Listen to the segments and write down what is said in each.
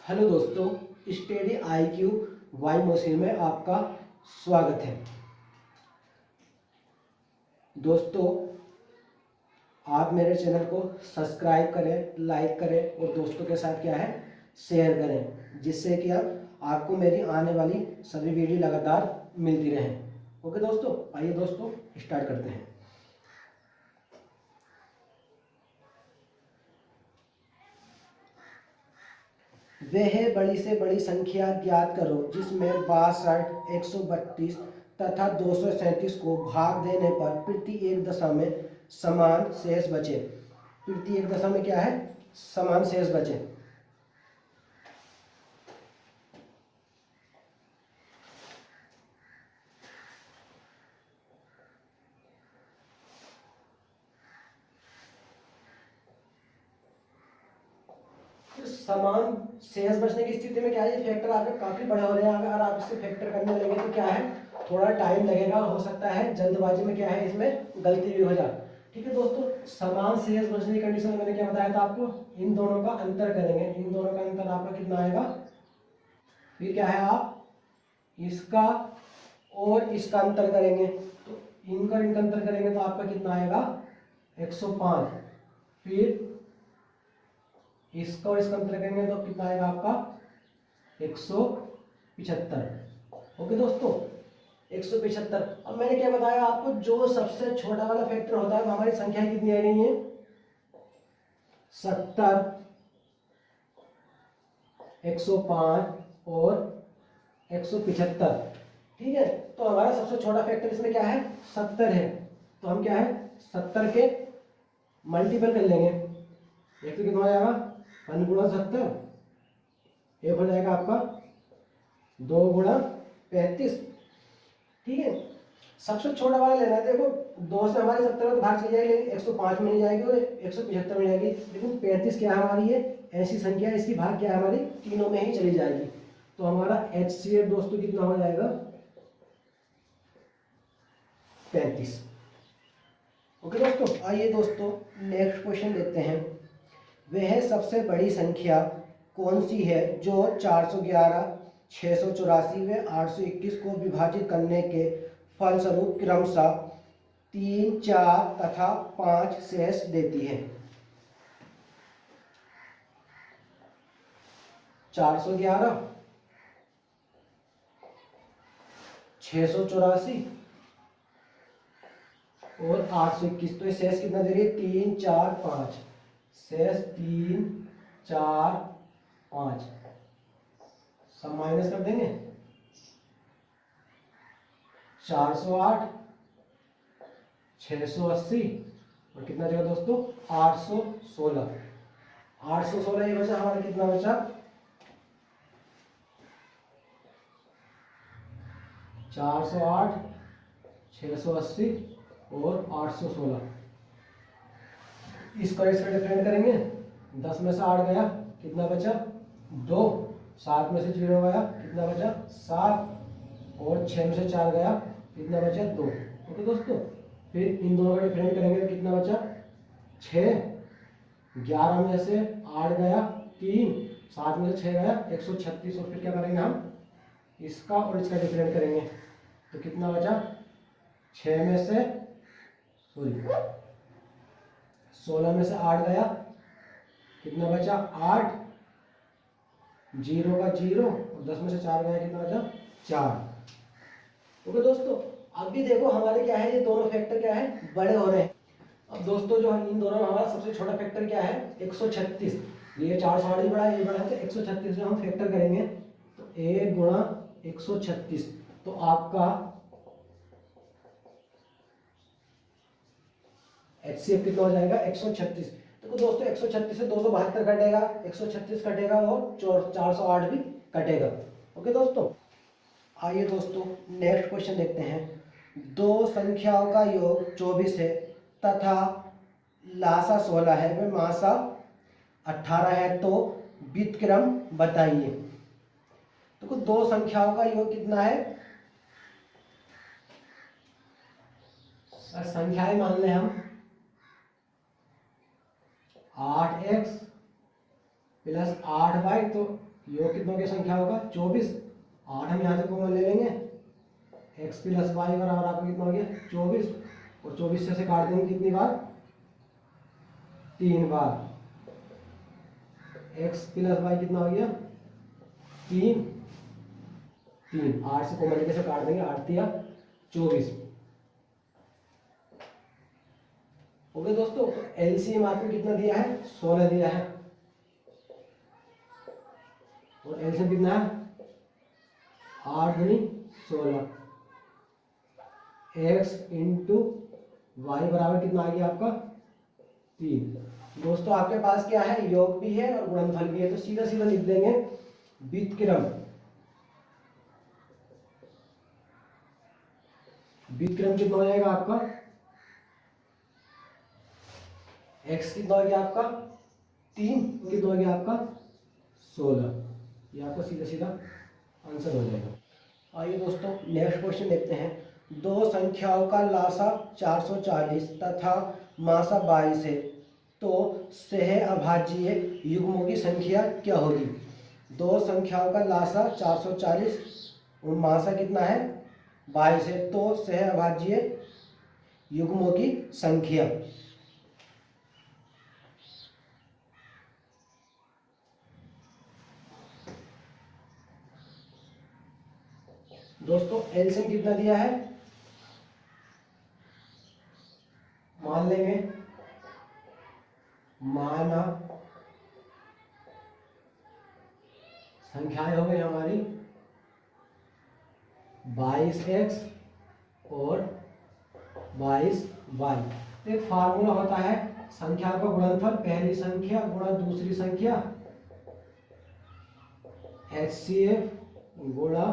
Hello दोस्तों, study IQ Y machine में आपका स्वागत है। दोस्तों, आप मेरे चैनल को सब्सक्राइब करें, लाइक करें और दोस्तों के साथ क्या है शेयर करें, जिससे कि आपको मेरी आने वाली सभी वीडियो लगातार मिलती रहें। ओके दोस्तों, आइए दोस्तों स्टार्ट करते हैं। वह बड़ी से बड़ी संख्या ज्ञात करो जिसमें 62, 132 तथा 237 को भाग देने पर प्रति एक दशा में समान शेष बचे। प्रति एक दशा में क्या है, समान शेष बचे। समान शेष बचने की स्थिति में क्या है, ये फैक्टर आपके काफी बड़े हो रहे हैं। अगर आप इससे फैक्टर करने लगे तो क्या है, थोड़ा टाइम लगेगा, हो सकता है जल्दबाजी में क्या है इसमें गलती भी हो जाए। ठीक है दोस्तों, समान शेष बचने की कंडीशन में मैंने क्या बताया था आपको, इन दोनों का अंतर करेंगे। इन दोनों का अंतर आपका कितना आएगा, फिर क्या है आप इसका और इसका अंतर करेंगे, तो इनका अंतर करेंगे तो आपका कितना आएगा 105। फिर इसका और इसका अंतर करेंगे तो कितना आएगा आपका 175। ओके दोस्तों, 175। अब मैंने क्या बताया आपको, जो सबसे छोटा वाला फैक्टर होता है वो हमारी संख्या कितनी आ रही है 70, 105 और 175। ठीक है, तो हमारा सबसे छोटा फैक्टर इसमें क्या है 70 है। तो हम क्या है 70 के मल्टीपल कर लेंगे। एक तो कितना हो जाएगा 1 गुणा 70, एक हो जाएगा आपका 2 गुणा 35। ठीक है, सबसे छोटा वाला लेना है। देखो 2 से हमारे 70 में भाग चली जाएगी, लेकिन 105 में नहीं जाएगी और 175 में जाएगी। लेकिन 35 क्या है हमारी, ये ऐसी संख्या है, इसकी भाग क्या है हमारी तीनों में ही चली जाएगी। तो हमारा HCF दोस्तों कितना हो जाएगा 35। ओके दोस्तों, आइए दोस्तों नेक्स्ट क्वेश्चन देखते हैं। वह सबसे बड़ी संख्या कौन सी है जो 411, 684 व 821 को विभाजित करने के फलस्वरूप क्रमशः 3, 4 तथा 5 शेष देती है। 411, 684 और 821, तो ये शेष कितना दे रही है 3, 4, 5। शेष 3, 4, 5 सब माइनस कर देंगे। 408, 680 और कितना जगह दोस्तों 816। 816 ये बचा हमारा, कितना बचा 408, 680 और 816। इसका डिफरेंट करेंगे। 10 में से 8 गया, कितना बचा 2। 7 में से 0 गया, कितना बचा 7 और 6 में से 4 गया, कितना बचा 2। ओके दोस्तों, फिर इन दोनों का डिफरेंट करेंगे तो कितना बचा 6। 11 में से 8 गया 3, 7 में से 6 गया 136। और फिर क्या करेंगे हम इसका और इसका डिफरेंट करेंगे तो कितना बचा 6 में से 16 में से 8 गया, कितना बचा 8। 0 का 0 और 10 में से 4 गया, कितना बचा 4। ओके दोस्तों, अब भी देखो हमारे क्या है, ये दोनों फैक्टर क्या है बड़े हो रहे हैं। अब दोस्तों जो इन दोनों में हमारा सबसे छोटा फैक्टर क्या है 136। ये 408 भी बड़ा है, ये बड़ा है, तो 136 में हम फैक्टर करेंगे तो 1 गुणा 136, तो आपका HCF कितना हो जाएगा 136। तो दोस्तों 136 से 272 कटेगा, 136 कटेगा और 408 भी कटेगा। ओके दोस्तों, आइए दोस्तों नेक्स्ट क्वेश्चन देखते हैं। दो संख्याओं का योग 24 है तथा लासा 16 है व मासा 18 है, तो व्युत्क्रम बताइए। तो दो संख्याओं का योग कितना है, संख्याएं मान लें हम 8x प्लस 8y, तो योग कितनों की संख्या होगा 24। 8 हम यहाँ से कॉमन ले लेंगे, x प्लस वाई बराबर आपका कितना हो गया 24, और 24 से काट देंगे कितनी बार 3 बार। x प्लस वाई कितना हो गया 3, 8 से कॉमन लेके से काट देंगे, 8 या 24। ओके दोस्तों, एलसीएम आपको कितना दिया है 16 दिया है, और एलसीएम कितना है 8 दूनी 16, x इंटू वाई बराबर कितना आ गया आपका 3। दोस्तों आपके पास क्या है, योग भी है और गुणनफल भी है, तो सीधा सीधा लिख देंगे व्युत्क्रम। व्युत्क्रम कितना हो जाएगा आपका, x कितना हो गया आपका 3, कितना हो गया आपका 16। ये आपका सीधा सीधा आंसर हो जाएगा। आइए दोस्तों नेक्स्ट क्वेश्चन देखते हैं। दो संख्याओं का लासा 440 तथा मासा 22 है, तो सह अभाज्य युग्मों की संख्या क्या होगी। दो संख्याओं का लासा 440 और मासा कितना है 22 है, तो सह अभाज्य युग्मों की संख्या। दोस्तों एलसीएम कितना दिया है, मान लेंगे, माना संख्याएं हो गई हमारी 22x और 22y। एक फार्मूला होता है संख्या का गुणनफल, पहली संख्या गुणा दूसरी संख्या, HCF गुणा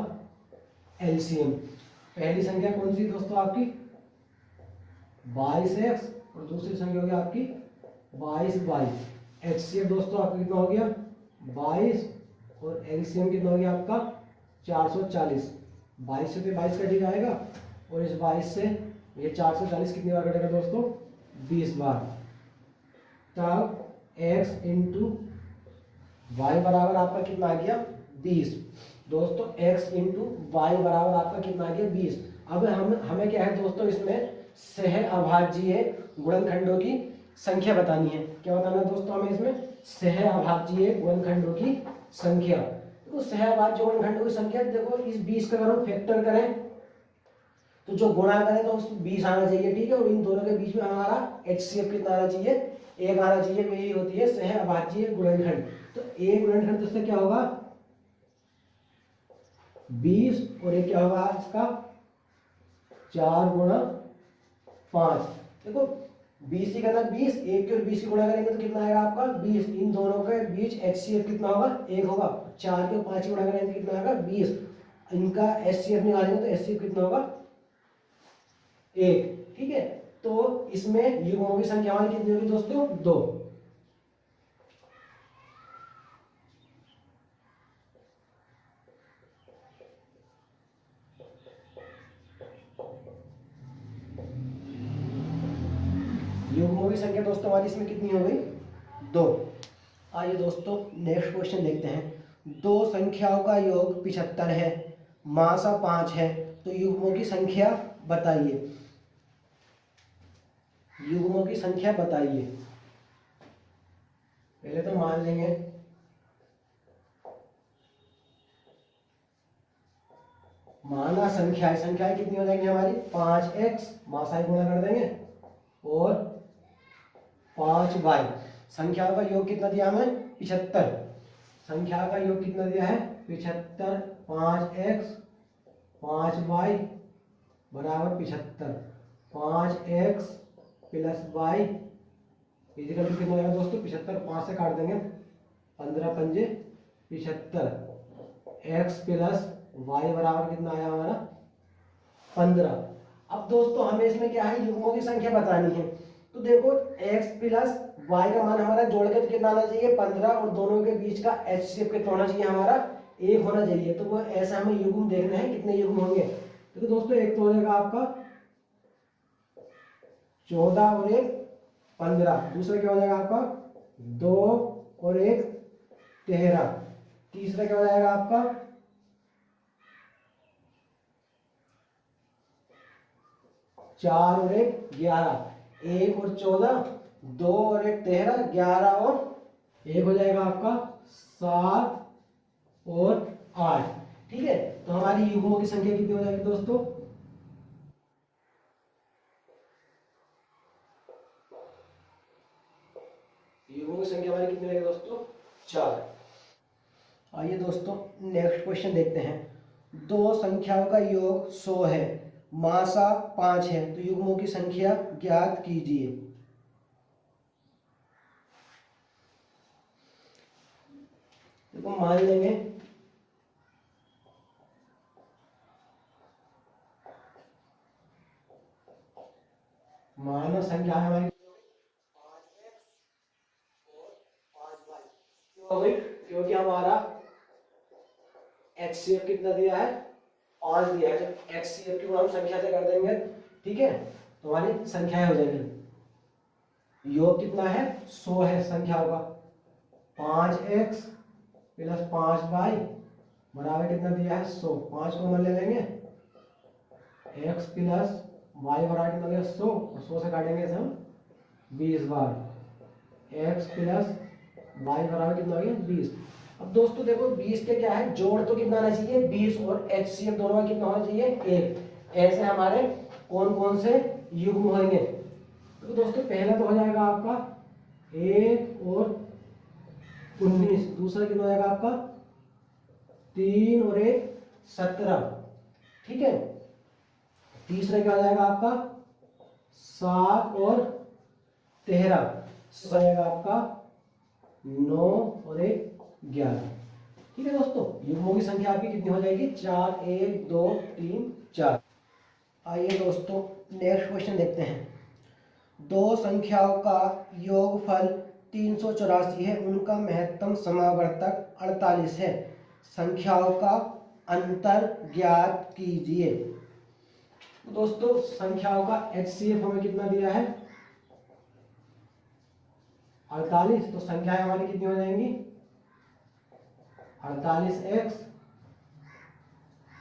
एलसीएम। पहली संख्या कौन सी दोस्तों आपकी 22x और दूसरी संख्या होगी आपकी 22y। HCF दोस्तों आपका कितना हो गया 22 और एलसीएम कितना हो गया आपका 440। 22 से तो 22 कट जाएगा, और इस 22 से ये 440 कितनी बार कटेगा दोस्तों 20 बार। तब x इंटू वाई बराबर आपका कितना आ गया 20। दोस्तों x इंटू वाई बराबर आपका कितना आ गया 20। अब हमें क्या है दोस्तों, इसमें सह अभाज्य गुणनखंडों की संख्या बतानी है। क्या बताना है दोस्तों हमें इसमें, सह अभाज्य गुणनखंडों की संख्या। तो सह अभाज्य गुणनखंडों की संख्या देखो, इस 20 का अगर हम फैक्टर करें तो जो गुणा करें तो उसमें 20 आना चाहिए, ठीक है, और इन दोनों के बीच में हमारा HCF कितना आना चाहिए 1 आना चाहिए। यही होती है सह अभाज्य गुणनखंड। तो एक गुणनखंड तो इससे क्या होगा 20, और एक क्या होगा इसका 4 गुणा 5। देखो 20 ही करना 20, एक के और 20 की गुणा करेंगे तो कितना आएगा आपका 20। इन दोनों के बीच HCF कितना होगा 1 होगा। 4 के और 5 की गुणा करेंगे तो कितना आएगा 20। इनका HCF निकालेंगे तो HCF कितना होगा 1, ठीक है। तो इसमें युग्मों की संख्या हमारी कितनी होगी दोस्तों 2। युग्मों की संख्या दोस्तों हमारी इसमें कितनी हो गई 2। आइए दोस्तों नेक्स्ट क्वेश्चन देखते हैं। दो संख्याओं का योग 75 है, मासा 5 है, तो युग्मों की संख्या बताइए। युग्मों की संख्या बताइए। पहले तो मान लेंगे माना संख्याएं कितनी हो जाएंगी हमारी 5x, मासा ही गुणा कर देंगे, और 5y। संख्याओं का योग कितना दिया हमें 75। संख्या का योग कितना दिया है 75। 5x 5y बराबर 75। 5x plus y is equal to कितना आएगा दोस्तों 75। 5 से काट देंगे 15 पंजे 75। x प्लस y बराबर कितना आया हमारा 15। अब दोस्तों हमें इसमें क्या है युग्मों की संख्या बतानी है। तो देखो x प्लस y का मान हमारा जोड़ के तो कितना आना चाहिए 15, और दोनों के बीच का HCF कितना होना चाहिए हमारा 1 होना चाहिए। तो वो ऐसा हमें युग्म देखना है कितने युग्म होंगे। तो दोस्तों एक तो हो जाएगा आपका 14 और 1 15। दूसरा क्या हो जाएगा आपका 2 और 1 13। तीसरा तीसरा क्या हो जाएगा आपका 4 और 1 11, 1 और 14, 2 और 1 13, 11 और 1 हो जाएगा आपका 7 और 8। ठीक है, तो हमारी युग्मों की संख्या कितनी हो जाएगी दोस्तों? युग्मों की संख्या हमारी कितनी रहेगी दोस्तों? 4। आइए दोस्तों नेक्स्ट क्वेश्चन देखते हैं। दो संख्याओं का योग 100 है, मासा 5 है, तो युग्मों की संख्या ज्ञात कीजिए। देखो मान लेंगे मानव संख्या है हमारी 5x और 5y, क्योंकि हमारा HCF कितना दिया है? 5 दिया है। जब HCF की हम संख्या से कर देंगे, ठीक है, तो हमारी संख्याएं हो जाएंगी। योग कितना है? 100 है संख्याओं का। 5x प्लस 5y बराबर कितना दिया है? 100। 5 को मान ले लेंगे, x प्लस y बराबर कितना दिया? 100, और 100 से काटेंगे इसे हम 20 बार। x प्लस y बराबर कितना हो गया? 20। अब दोस्तों देखो 20 के क्या है, जोड़ तो कितना आना चाहिए? 20, और HCF दोनों का कितना होना चाहिए? 1। ऐसे हमारे कौन कौन से युग्म होंगे? तो दोस्तों पहला तो हो जाएगा आपका 1 और 19, दूसरा कितना हो जाएगा आपका 3 और 1 17, ठीक है। तीसरा क्या हो जाएगा आपका 7 और 13, हो जाएगा आपका 9 और 1 11। ठीक है दोस्तों, युग्मों की संख्या आपकी कितनी हो जाएगी? 4, 1 2 3 4। आइए दोस्तों नेक्स्ट क्वेश्चन देखते हैं। दो संख्याओं का योगफल 384 है, उनका महत्तम समावर्तक 48 है, संख्याओं का अंतर ज्ञात कीजिए। तो दोस्तों संख्याओं का HCF हमें कितना दिया है? 48। तो संख्याएं हमारी कितनी हो जाएंगी? 48x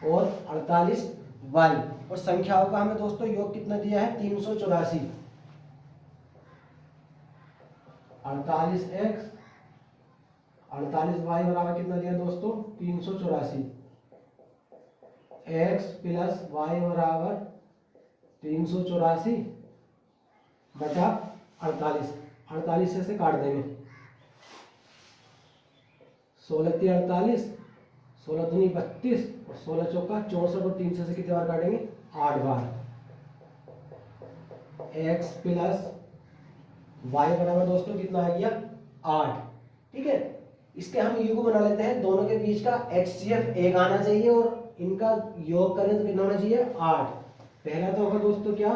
और 48y, और संख्याओं का हमें दोस्तों योग कितना दिया है? 384। 48x 48y बराबर कितना दिया दोस्तों? 384। x प्लस y बराबर 384 बटा 48। 48 से काट देंगे, 16 3 48, 16 दूनी 32, और 16 चौका 64, और 3 से कितने बार काटेंगे? 8 बार। x प्लस y बराबर दोस्तों कितना आ गया? 8। ठीक है, इसके हम युग्म बना लेते हैं। दोनों के बीच का HCF 1 आना चाहिए, और इनका योग करें तो कितना होना चाहिए? 8। पहला तो होगा दोस्तों क्या?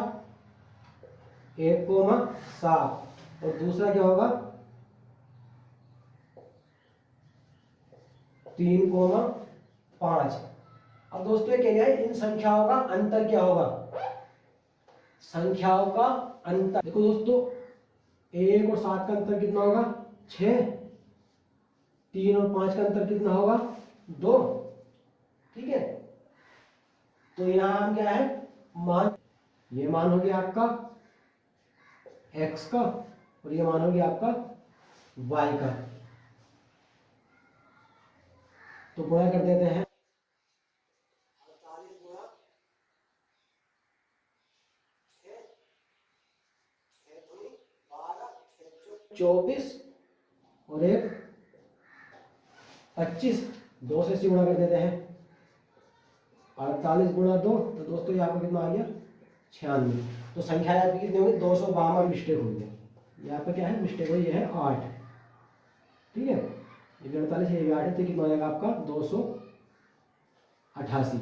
1,7, और दूसरा क्या होगा? 3,5। अब दोस्तों ये कह रहा है इन संख्याओं का अंतर क्या होगा? संख्याओं का अंतर देखो दोस्तों, 1 और 7 का अंतर कितना होगा? 6। 3 और 5 का अंतर कितना होगा? 2। ठीक है, तो यहां हम क्या है मान, ये मान हो गया आपका x का, और ये मान हो गया आपका y का। तो गुणा कर देते हैं, 48 गुणा 24, और 1 25, 2 से इसी गुणा कर देते हैं। 48 गुणा 2, तो दोस्तों ये आपको कितना आ गया? 96। तो संख्या आपकी कितनी होगी? 252 मिस्टेक हुई है। यहाँ पे क्या है मिस्टेक हुई? ये है 8। ठीक है, ये 48 ये 8 है, तो कितना आ जाएगा आपका? 288,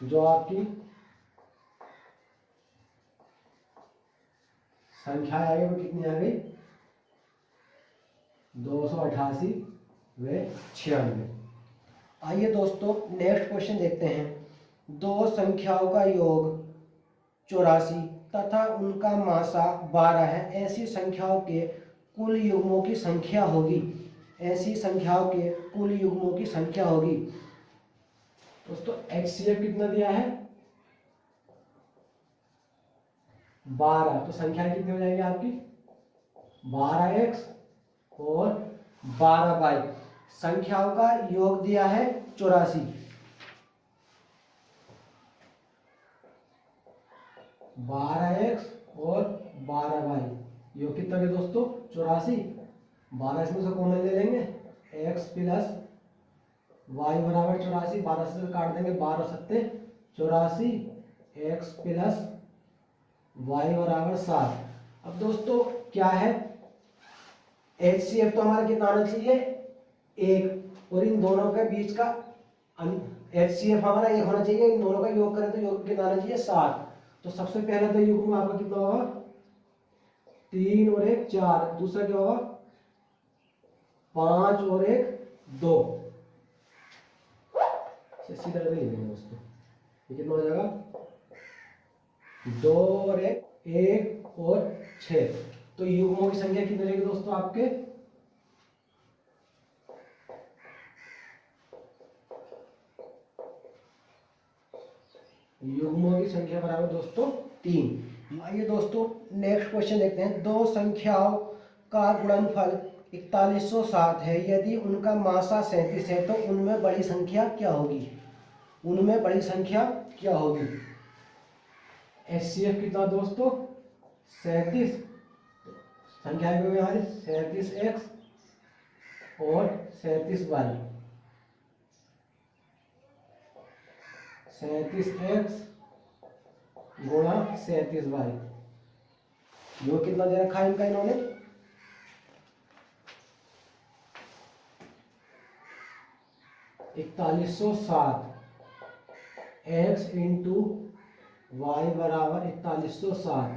जो आपकी संख्या आई वो कितनी आ गई? 288 व 96। आइए दोस्तों नेक्स्ट क्वेश्चन देखते हैं। दो संख्याओं का योग 84 तथा उनका मासा 12 है, ऐसी संख्याओं के कुल युग्मों की संख्या होगी। ऐसी संख्याओं के कुल युग्मों की संख्या होगी। दोस्तों HCF कितना दिया है 12, तो संख्याएं कितनी हो जाएंगी आपकी 12x और 12y। संख्याओं का योग दिया है 84, 12x और 12y योग कितना है दोस्तों 84। 12 इसमें से कॉमन ले लेंगे, x प्लस y बराबर 84, 12 से काट देंगे, 12 सत्ते 84, x प्लस y बराबर 7। अब दोस्तों क्या है HCF तो हमारा कितना आना चाहिए 1, और इन दोनों के बीच का HCF हमारा 1 होना चाहिए, इन दोनों का योग करें तो योग कितना आना चाहिए 7। तो सबसे पहला तो युग्म आपका कितना होगा 3 और 1 4, दूसरा क्या होगा 5 और 1 2। सीधा ले लेंगे दोस्तों, ये कितना हो जाएगा 2 और 1 और 6। तो युग्मों की संख्या कितनी रहेगी दोस्तों आपके युग्मों की संख्या बराबर दोस्तों 3। आइए दोस्तों नेक्स्ट क्वेश्चन देखते हैं। दो संख्याओं का गुणनफल 4107 है, यदि उनका मासा 37 है तो उनमें बड़ी संख्या क्या होगी, उनमें बड़ी संख्या क्या होगी। HCF कितना दोस्तों 37, संख्या हमारी 37x और 37y, 37x गुणा 37y, योग कितना दे रखा है इनका इन्होंने 4107, x इंटू वाई बराबर 4107,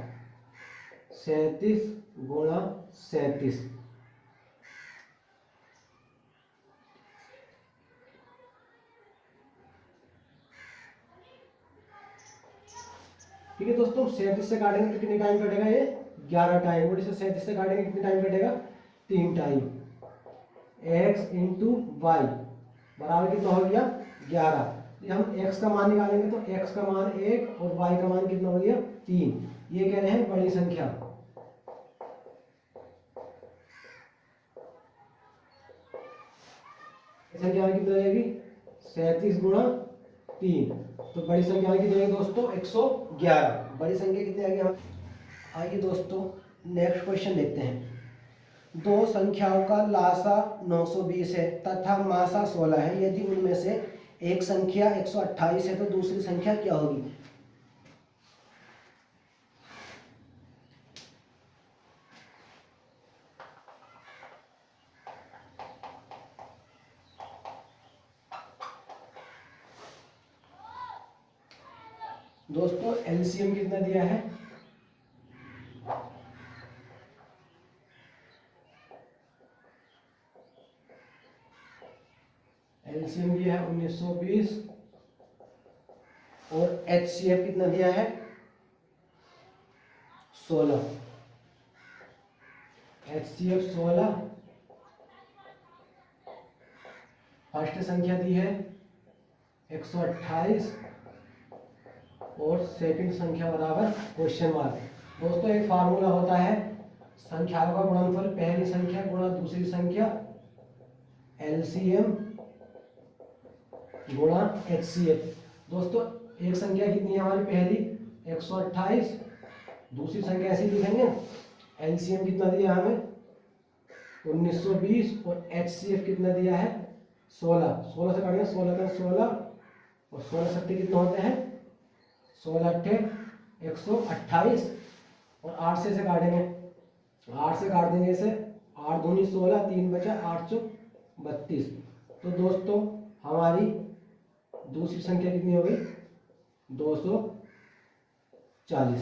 37 गुणा 37। ठीक है दोस्तों, 37 से काटेंगे तो कितनी टाइम कटेगा ये 11 टाइम, और इसे 37 से काटेंगे कितनी टाइम कटेगा 3 टाइम। x इंटू वाई बराबर कितना हो गया 11। हम x का मान निकालेंगे तो x का मान 1 और y का मान कितना हो गया 3। ये कह रहे हैं बड़ी संख्या। संख्या कितनी रहेगी 37 गुणा 3, तो बड़ी संख्या कितनी रहेगी दोस्तों 111। बड़ी संख्या कितनी आ गई। आइए दोस्तों नेक्स्ट क्वेश्चन देखते हैं। दो संख्याओं का लासा 920 है तथा मासा 16 है, यदि उनमें से एक संख्या 128 है तो दूसरी संख्या क्या होगी। दोस्तों एलसीएम कितना दिया है एलसीएम दिया है 1920 और एचसीएफ कितना दिया है 16। एचसीएफ 16, फर्स्ट संख्या दी है 128 और सेकंड संख्या बराबर क्वेश्चन मार्क। दोस्तों एक फार्मूला होता है संख्याओं का गुणनफल पहली संख्या गुणा दूसरी संख्या एलसीएम गुणा एचसीएफ। दोस्तों एक संख्या कितनी है हमारी पहली 128, दूसरी संख्या ऐसी लिखेंगे एलसीएम कितना दिया हमें 1920 और एचसीएफ कितना दिया है 16। 16 से काटेंगे 16 का 16 और 16 सत्ते कितने होते हैं 16 अट्ठे 128 और 8 से काटेंगे 8 से काट देंगे इसे 8 दूनी 16, 3 बचा 8 चौक 32। तो दोस्तों हमारी दूसरी संख्या कितनी हो गई 240।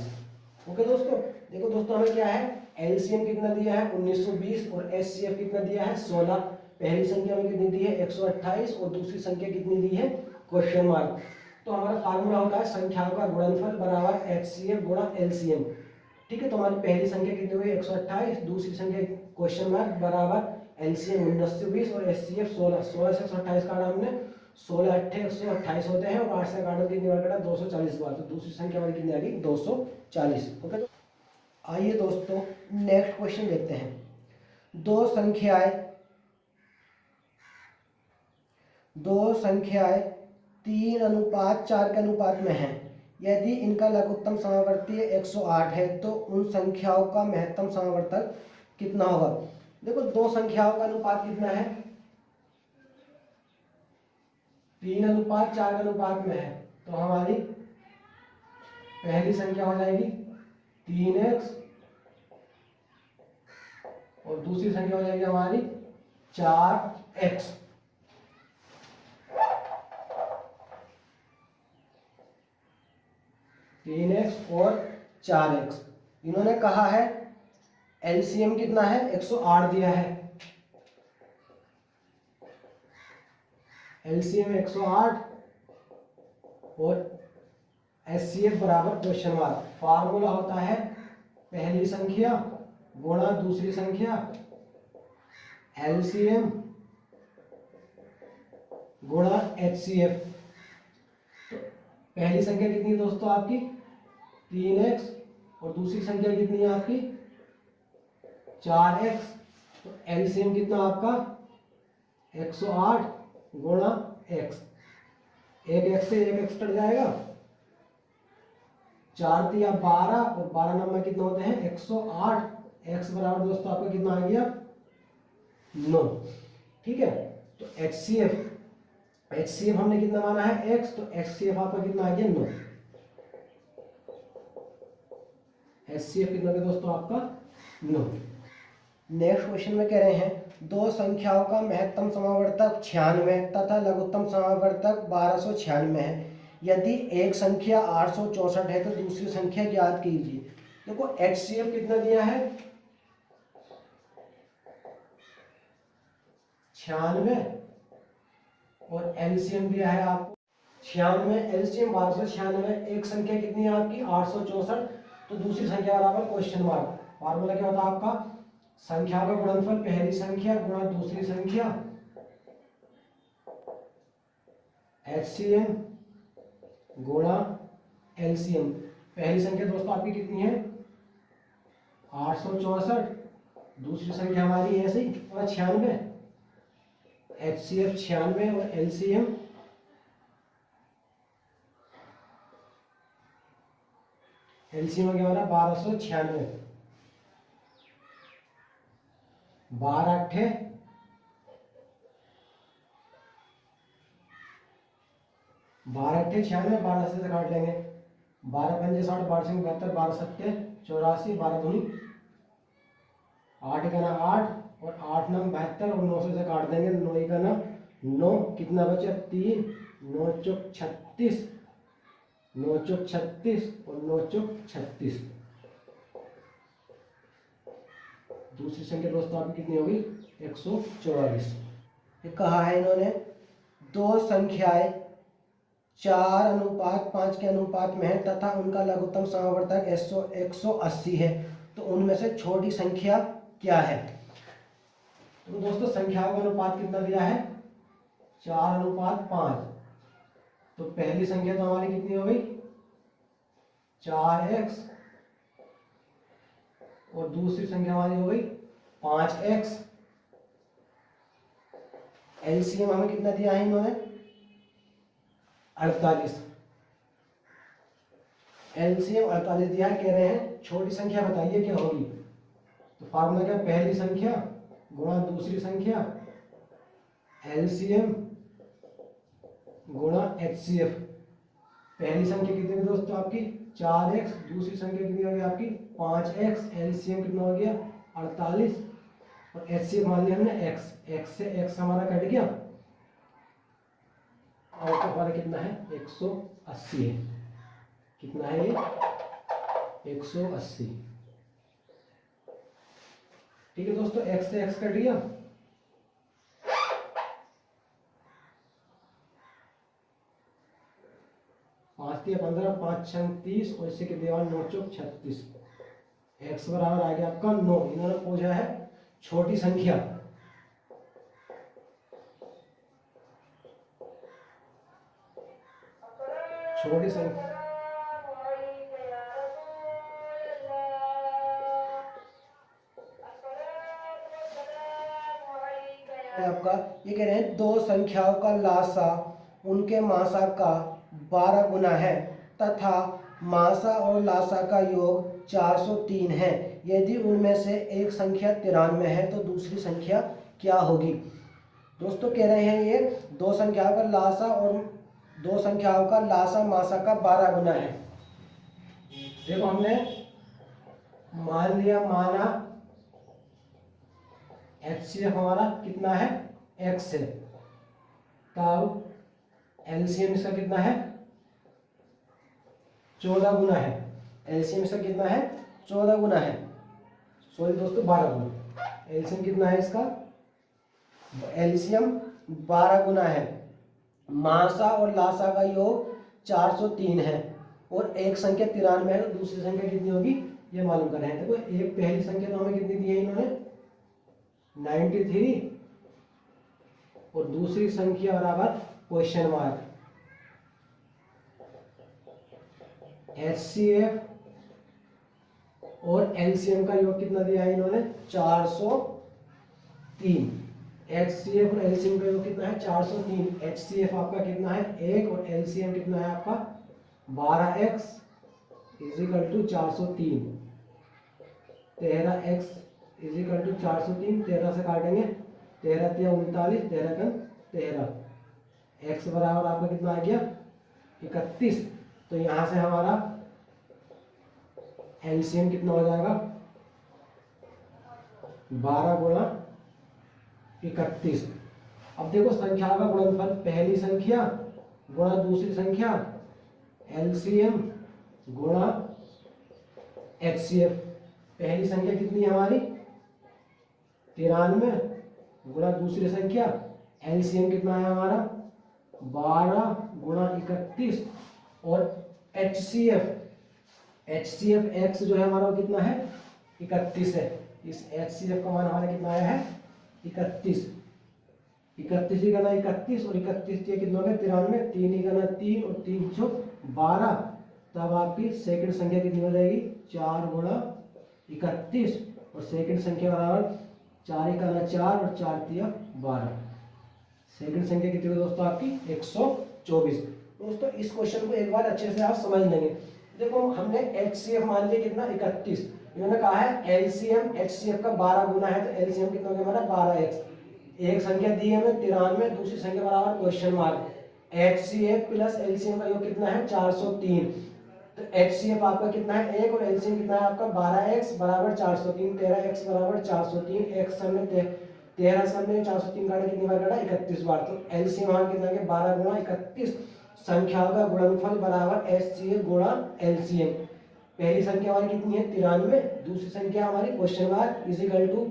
ओके दोस्तों, देखो दोस्तों हमें क्या है एलसीएम कितना दिया है 1920 और एचसीएफ कितना दिया है 16। पहली संख्या में कितनी दी है 128 और दूसरी संख्या कितनी दी है क्वेश्चन मार्क। तो हमारा फार्मूला होता है संख्याओं का गुणनफल बराबर एचसीएफ गुणा एलसीएम। ठीक है, तो हमारी पहली संख्या कितनी हुई 128, दूसरी संख्या क्वेश्चन मार्क बराबर एलसीएम 1920 और एचसीएफ 16। 16 से 128 काटा हमने, 16 अट्ठे 128 होते हैं, और 8 से काटा कितनी बार काटा 240 बार, तो दूसरी संख्या हमारी कितनी आ गई 240। ओके, तो आइए दोस्तों नेक्स्ट क्वेश्चन देखते हैं। दो संख्याएं 3:4 के अनुपात में हैं। यदि इनका लघुत्तम समावर्ती 108 है तो उन संख्याओं का महत्तम समावर्तक कितना होगा। देखो दो संख्याओं का अनुपात कितना है, 3:4 के अनुपात में है, तो हमारी पहली संख्या हो जाएगी 3x और दूसरी संख्या हो जाएगी हमारी 4x। तीन एक्स और 4x। इन्होंने कहा है एलसीएम कितना है, 108 दिया है, एलसीएम 108 और एचसीएफ बराबर क्वेश्चन मार्क। फार्मूला होता है पहली संख्या गुणा दूसरी संख्या, एलसीएम गुणा एचसीएफ। तो पहली संख्या कितनी है दोस्तों आपकी 3x और दूसरी संख्या कितनी है आपकी 4x। तो एलसीएम कितना आपका 108 गुणा x, एक x से एक x कट जाएगा, 4 तिया 12 और 12 नंबर कितने होते हैं 108। x बराबर दोस्तों आपका कितना आ गया 9। ठीक है, तो HCF हमने कितना माना है x, तो HCF आपका कितना आ गया 9। HCF कितना है दोस्तों आपका 9। नेक्स्ट क्वेश्चन में कह रहे हैं दो संख्याओं का महत्तम समावर्तक 96 तथा लघुत्तम समावर्तक 1296 है। यदि एक संख्या 864 है तो दूसरी संख्या ज्ञात कीजिए। देखो HCF कितना दिया है 96 और एलसीएम दिया है आपको 96, एलसीएम 1296। एक संख्या कितनी है आपकी 864, तो दूसरी संख्या बराबर क्वेश्चन मार्क। फार्मूला क्या होता है आपका संख्या का गुणनफल पहली संख्या गुणा दूसरी संख्या, एचसीएम गुणा एलसीएम। पहली संख्या दोस्तों आपकी कितनी है 864, दूसरी संख्या हमारी ऐसे ही 96, HCF 96 और LCM हो गया हमारा 1296। 12 अट्ठे 96, 12 से काट लेंगे, 12 पंजे 60, 12 से 72, 12 सत्ते 84, 12 दूनी 8 का ना 8 और 8 नम 72 और 9 से काट देंगे, 9 का ना 9, कितना बचा 3, 9 चौक 36, 9 चौक 36 और 9 चौक 36। दूसरी संख्या दोस्तों आपकी कितनी होगी 144। ये कहा है इन्होंने दो संख्याएं 4:5 के अनुपात में है तथा उनका लघुत्तम समावर्तक 180 है, तो उनमें से छोटी संख्या क्या है। तो दोस्तों संख्याओं का अनुपात कितना दिया है 4:5। तो पहली संख्या तो हमारी कितनी हो गई 4x और दूसरी संख्या हमारी हो गई 5x। एलसीएम हमें कितना दिया है इन्होंने 48। एलसीएम 48 दिया है, कह रहे हैं छोटी संख्या बताइए क्या होगी। तो फार्मूला क्या पहली संख्या गुणा दूसरी संख्या, एलसीएम गुणा एचसीएफ। पहली संख्या कितनी है दोस्तों आपकी 4x, दूसरी संख्या कितनी होगी आपकी 5x, एलसीएम कितना हो गया 48 और एचसीएफ मान लिया हमने x से x हमारा कट गया और तो हमारा कितना है 180 है। कितना है ये 180। ठीक है दोस्तों, x से x कट गया, पाँच 15, 5 30 और इससे कितने 9 चौक 36। x बराबर आ गया आपका 9। इन्होंने पूछा है छोटी संख्या, छोटी संख्या आपका, ये कह रहे हैं दो संख्याओं का लासा उनके मासा का 12 गुना है तथा मासा और लासा का योग 403 है। यदि उनमें से एक संख्या 93 है तो दूसरी संख्या क्या होगी। दोस्तों कह रहे हैं ये दो संख्याओं का लासा और दो संख्याओं का लासा मासा का 12 गुना है। देखो हमने मान लिया, माना HCF हमारा कितना है, x है, तब LCM इसका कितना है, 14 गुना है। LCM इसका कितना है, 14 गुना है, सॉरी दोस्तों 12 गुना। LCM कितना है इसका, LCM 12 गुना है। मासा और लासा का योग 403 है और एक संख्या 93 है तो दूसरी संख्या कितनी होगी ये मालूम कर रहे हैं। देखो एक पहली संख्या तो हमें कितनी दी है इन्होंने, 93, और दूसरी संख्या बराबर क्वेश्चन मार्क। HCF और LCM का योग कितना दिया है इन्होंने, 403। HCF और LCM का योग कितना है, 403। HCF आपका कितना है 1 और LCM कितना है आपका 12x is equal to 403। 13x is equal to 403, 13 से काटेंगे, 13 3 39, 13 का 13, x बराबर आपका कितना आ गया 31। तो यहां से हमारा LCM कितना हो जाएगा, 12 गुणा 31। अब देखो संख्या का गुणनफल, पहली संख्या गुणा दूसरी संख्या, LCM गुणा HCF। पहली संख्या कितनी है हमारी 93 गुणा दूसरी संख्या, LCM कितना है हमारा 12 गुणा 31, और HCF x जो है हमारा वो कितना है 31 है। इस HCF का मान हमारा कितना आया है 31। 31 ही गना 31 और 31 ये कितना हो गया 93, 3 ही गना 3 और 3 जो 12, तब आपकी सेकंड संख्या कितनी हो जाएगी 4 गुणा 31, और सेकंड संख्या बराबर 4 ही गना 4 और 4 तिया 12। सेकंड संख्या कितनी हुई दोस्तों आपकी 124। दोस्तों इस क्वेश्चन को एक बार अच्छे से आप समझ लेंगे। देखो हमने HCF मान लिया कितना 31, इन्होंने कहा है LCM HCF का 12 गुना है, तो LCM कितना हो गया हमारा 12x। एक संख्या दी है हमें 93, दूसरी संख्या बराबर question mark. HCF plus LCM का योग कितना है 403, तो HCF आपका कितना है 1 और LCM कितना है आपका 12x बराबर 403। 13x बराबर 403, x सब में 13 सब में 403 काटा कितनी बार काटा 31 बार, तो LCM हमारा कितना है 12 गुणा 31। संख्याओं का गुणनफल बराबर HCF गुणा LCM। पहली संख्या हमारी कितनी है 93, दूसरी संख्या हमारी question mark is equal to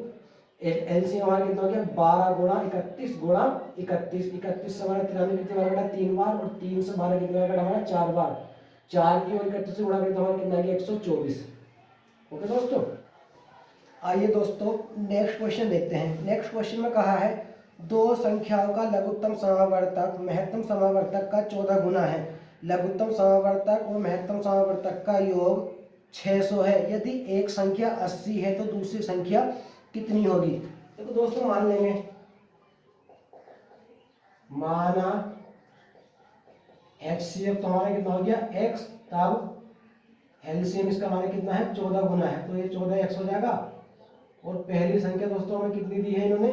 LCM हमारा कितना हो गया 12 गुणा 31 गुणा 31। 31 से हमारा 93 कितनी बार काटा 3 बार, और 3 से 12 कितनी बार काटा हमारा 4 बार, 4 की और 31 से गुणा करें तो हमारा कितना आ गया 124। ओके दोस्तों, आइए दोस्तों नेक्स्ट क्वेश्चन देखते हैं। नेक्स्ट क्वेश्चन में कहा है दो संख्याओं का लघुत्तम समावर्तक महत्तम समावर्तक का 14 गुना है। लघुत्तम समावर्तक और महत्तम समावर्तक का योग 600 है। यदि एक संख्या 80 है तो दूसरी संख्या कितनी होगी। देखो दोस्तों मान लेंगे, माना HCF तो हमारा कितना हो गया x, तब LCM इसका हमारा कितना है 14 गुना है, तो ये 14x हो जाएगा। और पहली संख्या दोस्तों हमें कितनी दी है इन्होंने,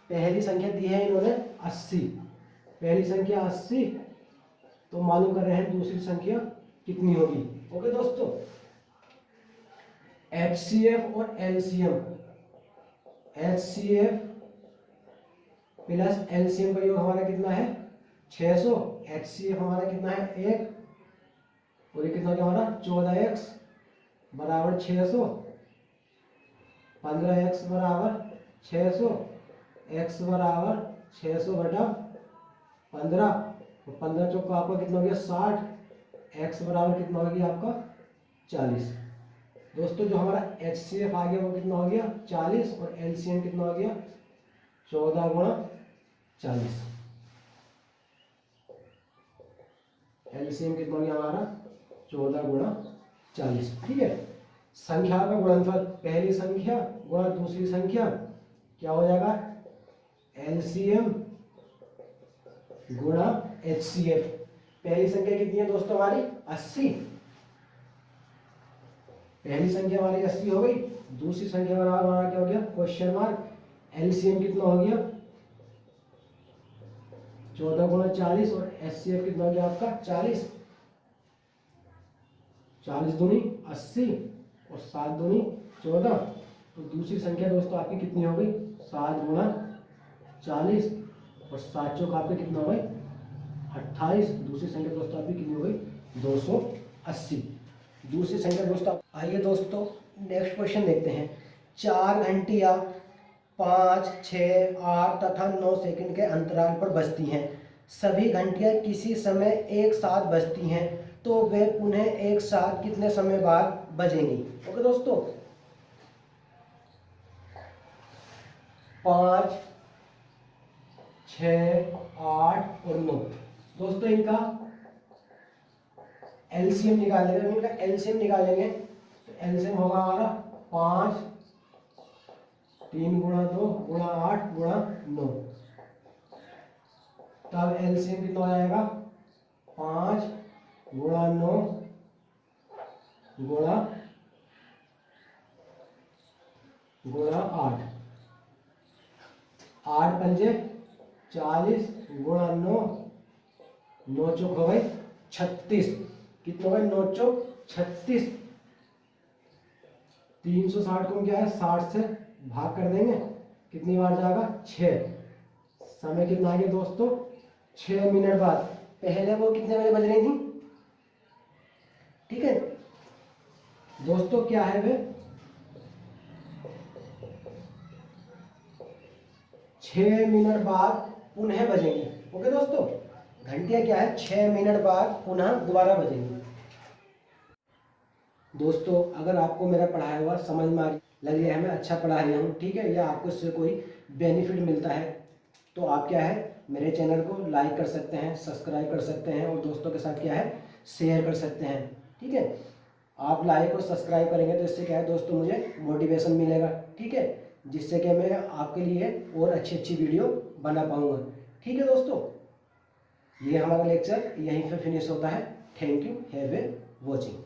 पहली संख्या दी है इन्होंने 80, पहली संख्या 80, तो मालूम कर रहे हैं दूसरी संख्या कितनी होगी। ओके दोस्तों, HCF और LCM, HCF प्लस LCM का योग हमारा कितना है 600, HCF हमारा कितना है 1, और ये कितना हमारा 14x बराबर 600, 15x बराबर 600, x बराबर 600 बटा 15, तो 15 चौका आपका कितना हो गया 60, x बराबर कितना हो गया आपका 40। दोस्तों जो हमारा HCF आ गया वो कितना हो गया 40, और LCM कितना हो गया 14 गुणा 40। एलसीएम कितना हो गया हमारा 14 गुणा 40। ठीक है, संख्या का गुणनफल पहली संख्या गुणा दूसरी संख्या क्या हो जाएगा, एलसीएम गुणा एचसीएफ। पहली संख्या कितनी है दोस्तों हमारी 80, पहली संख्या हमारी 80 हो गई। दूसरी संख्या हमारा क्या हो गया क्वेश्चन मार्क, एलसीएम कितना हो गया 14 गुणा 40 और एचसीएफ कितना हो गया आपका 40। 40 दूनी 80 और 7 दूनी 14। तो दूसरी संख्या दोस्तों आपकी कितनी हो गई 7 गुणा 40 और 7 चौक आपके कितना हो गए 28। दूसरी संख्या दोस्तों आपकी कितनी हो गई 280। दूसरी संख्या दोस्तों, आइए दोस्तों नेक्स्ट क्वेश्चन देखते हैं। 4 घंटियाँ 5, 6, 8 तथा 9 सेकंड के अंतराल पर बजती हैं। सभी घंटियाँ किसी समय एक साथ बजती हैं, तो वे पुनः एक साथ कितने समय बाद बजेंगी। ओके दोस्तों, 5, 6, 8 और 9 दोस्तों इनका एलसीएम निकालेंगे। इनका एलसीएम निकालेंगे तो एलसीएम होगा हमारा 5, 3 गुणा 2 गुणा 8 गुणा 9। तब एलसीएम कितना हो जाएगा 5 गुणा 9 गुणा 8। 8 पंजे 40 गुणा 9, 9 चौक हो गए 36। कितना हो गए 9 चौक 36। 360 को हम क्या है 60 से भाग कर देंगे, कितनी बार जाएगा 6। समय कितना आ गया दोस्तों 6 मिनट बाद। पहले वो कितने बजे बज रही थी, ठीक है दोस्तों, क्या है वे 6 मिनट बाद पुनः बजेंगे। ओके दोस्तों, घंटियां क्या है 6 मिनट बाद पुनः दोबारा बजेंगी। दोस्तों अगर आपको मेरा पढ़ाया हुआ समझ में लग रहा है, मैं अच्छा पढ़ा रहा हूँ, ठीक है, या आपको इससे कोई बेनिफिट मिलता है, तो आप क्या है मेरे चैनल को लाइक कर सकते हैं, सब्सक्राइब कर सकते हैं और दोस्तों के साथ क्या है शेयर कर सकते हैं। ठीक है, आप लाइक और सब्सक्राइब करेंगे तो इससे क्या है दोस्तों मुझे मोटिवेशन मिलेगा, ठीक है, जिससे कि मैं आपके लिए और अच्छी वीडियो बना पाऊँगा। ठीक है दोस्तों, ये हमारा लेक्चर यहीं पे फिनिश होता है। Thank you, have a watching.